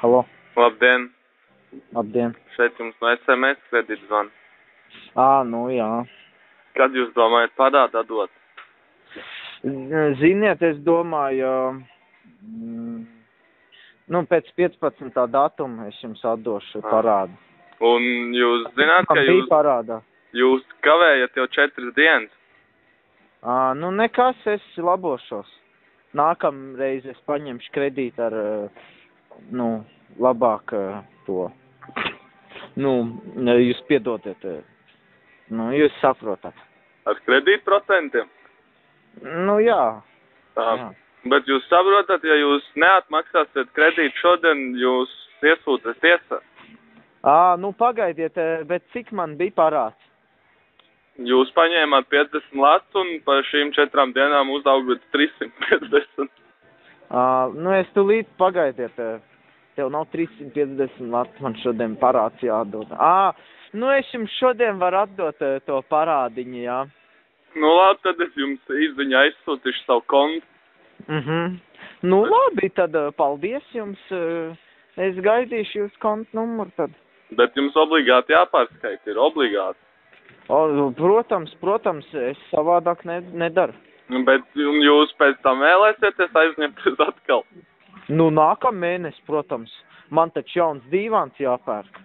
Halo. Labdien! Labdien. Šeit jums no SMS kredīta zvana. Nu jā. Kad jūs domājat parādu atdot? Ziniet, es domāju, pēc 15. datuma es jums atdošu parādu. Un jūs zināt, ka jūs kavējat jau 4 dienas? Nekas, es labošos. Nākamreiz es paņemšu kredītu ar, labāk to. Jūs piedodiet, jūs saprotat. Ar kredītprocentiem? Jā. Jā. Bet jūs saprotat, ja jūs neatmaksāsiet kredītu šodien, jūs iesūties tiesā? Pagaidiet, bet cik man bija parāds? Jūs paņēmāt 50 lats un par šīm 4 dienām uzaugat 350. Es tūlīt pagaidiet, tev nav 350 lats, man šodien parāds jādod. Es jums šodien varu atdot to parādiņu, jā. Labi, tad es jums izziņā aizsūtīšu savu kontu. Labi, tad paldies jums, es gaidīšu jūs kontu numuru tad. Bet jums obligāti jāpārskaita, ir obligāti. Protams, es savādāk nedaru. Bet jūs pēc tam vēlēsieties aizņemties atkal? Nākamēnes, protams. Man taču jauns dīvāns jāpērk.